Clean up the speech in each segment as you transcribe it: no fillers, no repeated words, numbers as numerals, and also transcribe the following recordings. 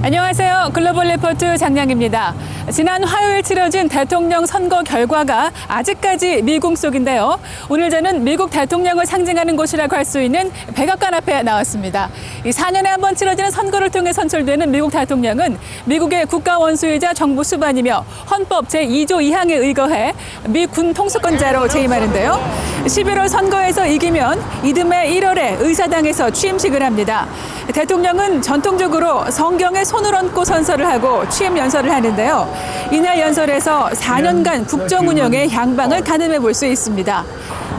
안녕하세요. 글로벌 리포트 장량입니다. 지난 화요일 치러진 대통령 선거 결과가 아직까지 미궁 속인데요. 오늘 저는 미국 대통령을 상징하는 곳이라고 할 수 있는 백악관 앞에 나왔습니다. 이 4년에 한 번 치러지는 선거를 통해 선출되는 미국 대통령은 미국의 국가 원수이자 정부 수반이며 헌법 제2조 2항에 의거해 미 군 통수권자로 재임하는데요. 11월 선거에서 이기면 이듬해 1월에 의사당에서 취임식을 합니다. 대통령은 전통적으로 성경에 손을 얹고 선서를 하고 취임 연설을 하는데요. 이날 연설에서 4년간 국정 운영의 향방을 가늠해 볼 수 있습니다.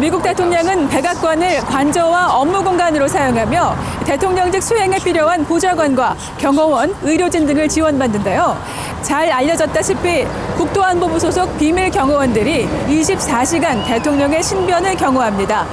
미국 대통령은 백악관을 관저와 업무 공간으로 사용하며 대통령직 수행에 필요한 보좌관과 경호원, 의료진 등을 지원받는데요. 잘 알려졌다시피 국토안보부 소속 비밀 경호원들이 24시간 대통령의 신변을 경호합니다.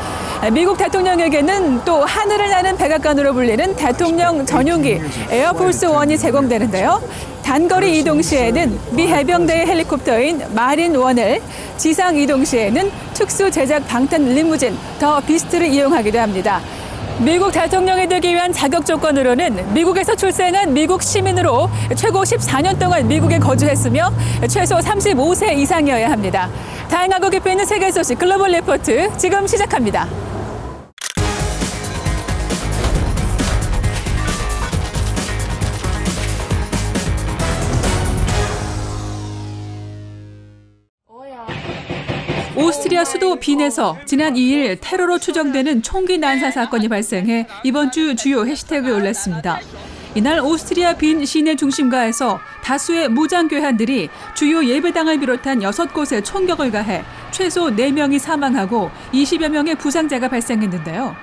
미국 대통령에게는 또 하늘을 나는 백악관으로 불리는 대통령 전용기 에어포스 원이 제공되는데요. 단거리 이동 시에는 미 해병대의 헬리콥터인 마린 원을, 지상 이동 시에는 특수 제작 방탄 리무진 더 비스트를 이용하기도 합니다. 미국 대통령이 되기 위한 자격 조건으로는 미국에서 출생한 미국 시민으로 최고 14년 동안 미국에 거주했으며 최소 35세 이상이어야 합니다. 다양하고 깊이 있는 세계 소식 글로벌 리포트 지금 시작합니다. 오스트리아 수도 빈에서 지난 2일 테러로 추정되는 총기 난사 사건이 발생해 이번 주 주요 해시태그에 올랐습니다. 이날 오스트리아 빈 시내 중심가에서 다수의 무장괴한들이 주요 예배당을 비롯한 6곳에 총격을 가해 최소 4명이 사망하고 20여 명의 부상자가 발생했는데요.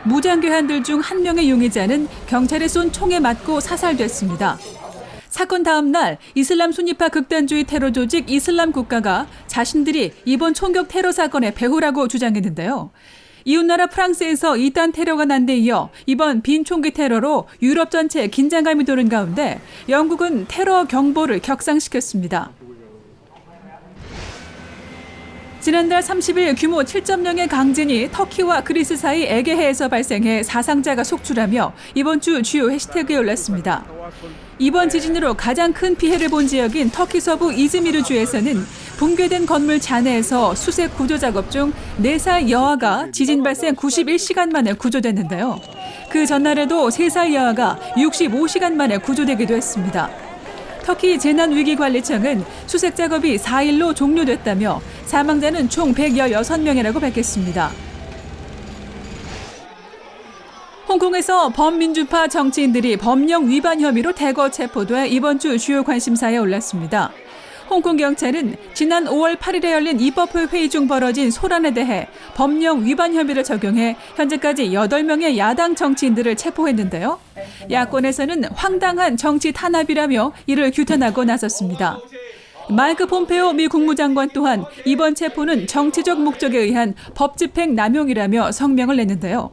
무장괴한들 중 1명의 용의자는 경찰에 쏜 총에 맞고 사살됐습니다. 사건 다음 날 이슬람 순위파 극단주의 테러 조직 이슬람 국가가 자신들이 이번 총격 테러 사건의 배후라고 주장했는데요. 이웃나라 프랑스에서 이단 테러가 난 데 이어 이번 빈 총기 테러로 유럽 전체에 긴장감이 도는 가운데 영국은 테러 경보를 격상시켰습니다. 지난달 30일 규모 7.0의 강진이 터키와 그리스 사이 에게해에서 발생해 사상자가 속출하며 이번 주 주요 해시태그에 올랐습니다. 이번 지진으로 가장 큰 피해를 본 지역인 터키 서부 이즈미르주에서는 붕괴된 건물 잔해에서 수색 구조 작업 중 4살 여아가 지진 발생 91시간 만에 구조됐는데요. 그 전날에도 3살 여아가 65시간 만에 구조되기도 했습니다. 터키 재난위기관리청은 수색 작업이 4일로 종료됐다며 사망자는 총 116명이라고 밝혔습니다. 홍콩에서 범민주파 정치인들이 법령 위반 혐의로 대거 체포돼 이번 주 주요 관심사에 올랐습니다. 홍콩 경찰은 지난 5월 8일에 열린 입법회 회의 중 벌어진 소란에 대해 법령 위반 혐의를 적용해 현재까지 8명의 야당 정치인들을 체포했는데요. 야권에서는 황당한 정치 탄압이라며 이를 규탄하고 나섰습니다. 마이크 폼페오 미 국무장관 또한 이번 체포는 정치적 목적에 의한 법집행 남용이라며 성명을 냈는데요.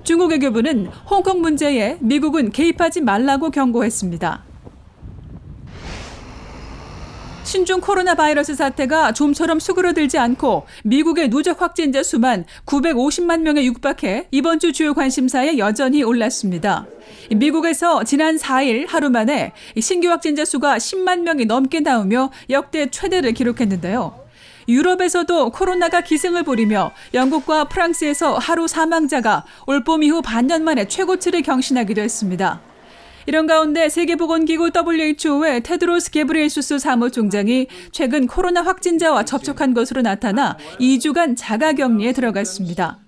중국 외교부는 홍콩 문제에 미국은 개입하지 말라고 경고했습니다. 신종 코로나 바이러스 사태가 좀처럼 수그러들지 않고 미국의 누적 확진자 수만 950만 명에 육박해 이번 주 주요 관심사에 여전히 올랐습니다. 미국에서 지난 4일 하루 만에 신규 확진자 수가 10만 명이 넘게 나오며 역대 최대를 기록했는데요. 유럽에서도 코로나가 기승을 부리며 영국과 프랑스에서 하루 사망자가 올봄 이후 반년 만에 최고치를 경신하기도 했습니다. 이런 가운데 세계보건기구 WHO의 테드로스 게브리에수스 사무총장이 최근 코로나 확진자와 접촉한 것으로 나타나 2주간 자가격리에 들어갔습니다.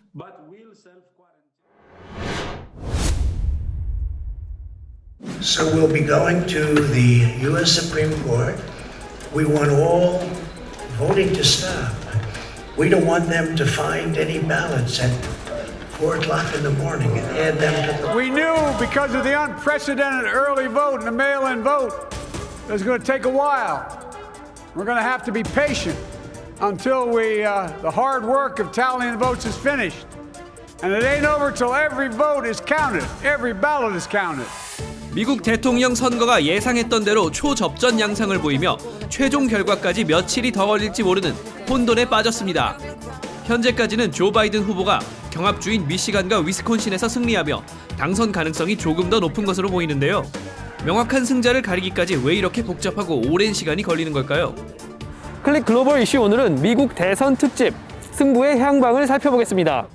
So we'll be going to the U.S. Supreme Court. We want all voting to stop. We don't want them to find any ballots at 4 o'clock in the morning and add them to the... We knew because of the unprecedented early vote and the mail-in vote, it was going to take a while. We're going to have to be patient until the hard work of tallying the votes is finished. And it ain't over till every vote is counted, every ballot is counted. 미국 대통령 선거가 예상했던 대로 초접전 양상을 보이며 최종 결과까지 며칠이 더 걸릴지 모르는 혼돈에 빠졌습니다. 현재까지는 조 바이든 후보가 경합주인 미시간과 위스콘신에서 승리하며 당선 가능성이 조금 더 높은 것으로 보이는데요. 명확한 승자를 가리기까지 왜 이렇게 복잡하고 오랜 시간이 걸리는 걸까요? 클릭 글로벌 이슈 오늘은 미국 대선 특집 승부의 향방을 살펴보겠습니다.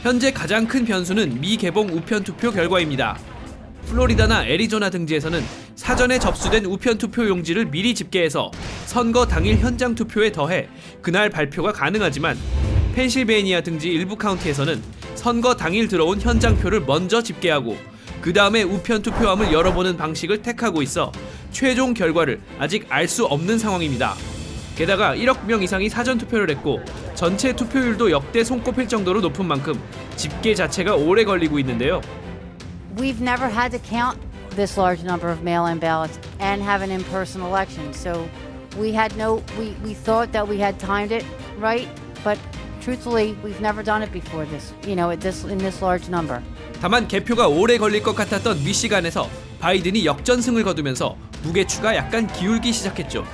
현재 가장 큰 변수는 미개봉 우편 투표 결과입니다. 플로리다나 애리조나 등지에서는 사전에 접수된 우편 투표 용지를 미리 집계해서 선거 당일 현장 투표에 더해 그날 발표가 가능하지만 펜실베이니아 등지 일부 카운티에서는 선거 당일 들어온 현장표를 먼저 집계하고 그 다음에 우편 투표함을 열어보는 방식을 택하고 있어 최종 결과를 아직 알 수 없는 상황입니다. 게다가 1억 명 이상이 사전 투표를 했고 전체 투표율도 역대 손꼽힐 정도로 높은 만큼 집계 자체가 오래 걸리고 있는데요. We've never had to count this large number of mail-in ballots and have an in-person election. So we thought that we had timed it right, but truthfully, we've never done it before in this large number. 다만 개표가 오래 걸릴 것 같았던 미시간에서 바이든이 역전승을 거두면서 무게추가 약간 기울기 시작했죠.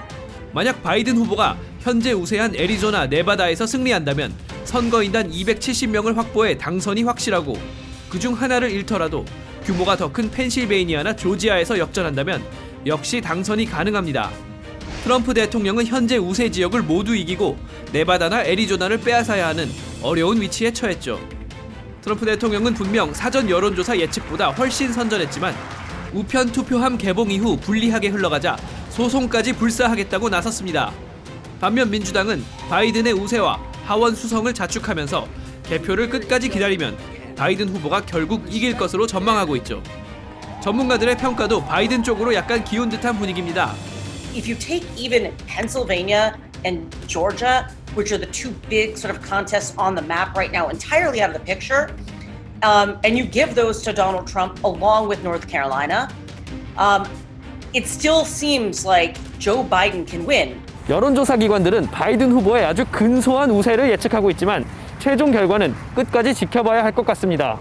만약 바이든 후보가 현재 우세한 애리조나, 네바다에서 승리한다면 선거인단 270명을 확보해 당선이 확실하고 그중 하나를 잃더라도 규모가 더 큰 펜실베이니아나 조지아에서 역전한다면 역시 당선이 가능합니다. 트럼프 대통령은 현재 우세 지역을 모두 이기고 네바다나 애리조나를 빼앗아야 하는 어려운 위치에 처했죠. 트럼프 대통령은 분명 사전 여론조사 예측보다 훨씬 선전했지만 우편 투표함 개봉 이후 불리하게 흘러가자 소송까지 불사하겠다고 나섰습니다. 반면 민주당은 바이든의 우세와 하원 수성을 자축하면서 개표를 끝까지 기다리면 바이든 후보가 결국 이길 것으로 전망하고 있죠. 전문가들의 평가도 바이든 쪽으로 약간 기운 듯한 분위기입니다. If you take even Pennsylvania and Georgia, which are the two big sort of contests on the map right now, entirely out of the picture, and you give those to Donald Trump along with North Carolina, it still seems like Joe Biden can win. 여론조사 기관들은 바이든 후보의 아주 근소한 우세를 예측하고 있지만 최종 결과는 끝까지 지켜봐야 할 것 같습니다.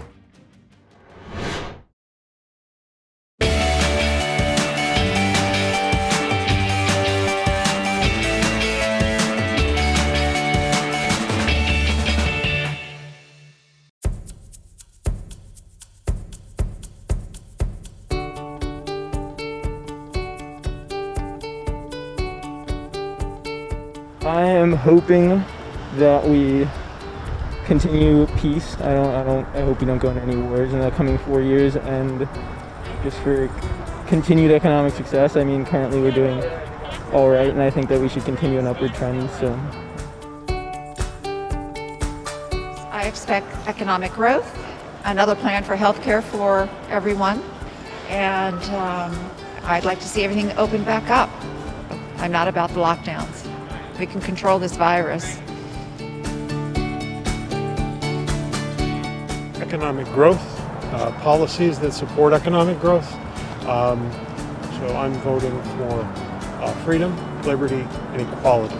I am hoping that we continue peace. I hope we don't go into any wars in the coming 4 years, and just for continued economic success. I mean, currently we're doing all right, and I think that we should continue an upward trend. So I expect economic growth, another plan for healthcare for everyone, and I'd like to see everything open back up. I'm not about the lockdowns. We can control this virus. Economic growth, policies that support economic growth. So I'm voting for freedom, liberty, and equality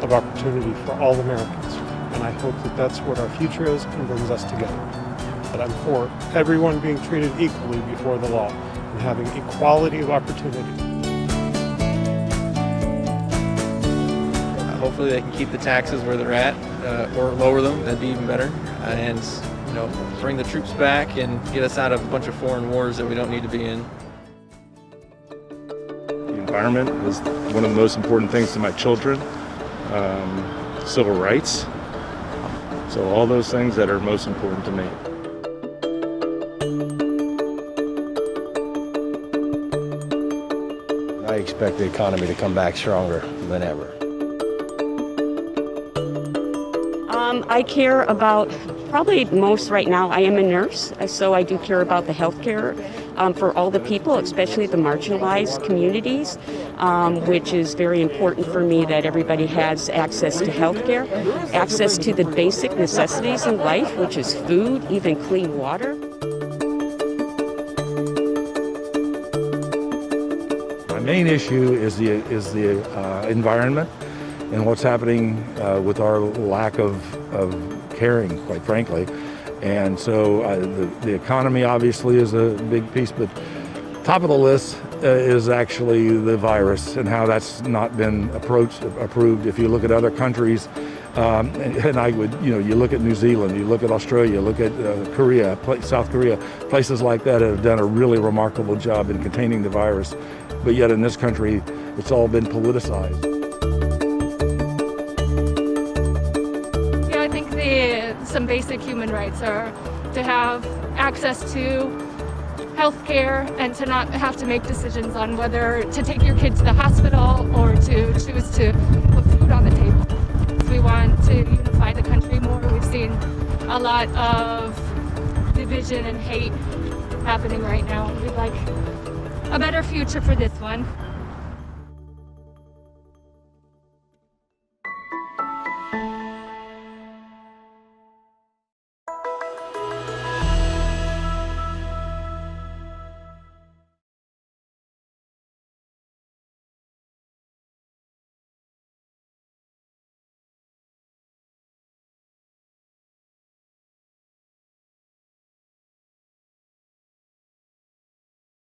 of opportunity for all Americans. And I hope that that's what our future is and brings us together. But I'm for everyone being treated equally before the law and having equality of opportunity. Hopefully they can keep the taxes where they're at or lower them. That'd be even better. And bring the troops back and get us out of a bunch of foreign wars that we don't need to be in. The environment is one of the most important things to my children. Civil rights. So all those things that are most important to me. I expect the economy to come back stronger than ever. I care about, probably most right now, I am a nurse, so I do care about the health care for all the people, especially the marginalized communities, which is very important for me that everybody has access to health care, access to the basic necessities in life, which is food, even clean water. My main issue is the environment and what's happening with our lack of caring, quite frankly. And so the economy obviously is a big piece, but top of the list is actually the virus and how that's not been approved. If you look at other countries, And I would, you look at New Zealand, you look at Australia, you look at Korea, South Korea, places like that have done a really remarkable job in containing the virus. But yet in this country, it's all been politicized. Yeah, I think some basic human rights are to have access to health care and to not have to make decisions on whether to take your kid to the hospital or to choose to put food on the table. We want to unify the country more. We've seen a lot of division and hate happening right now. We'd like a better future for this one.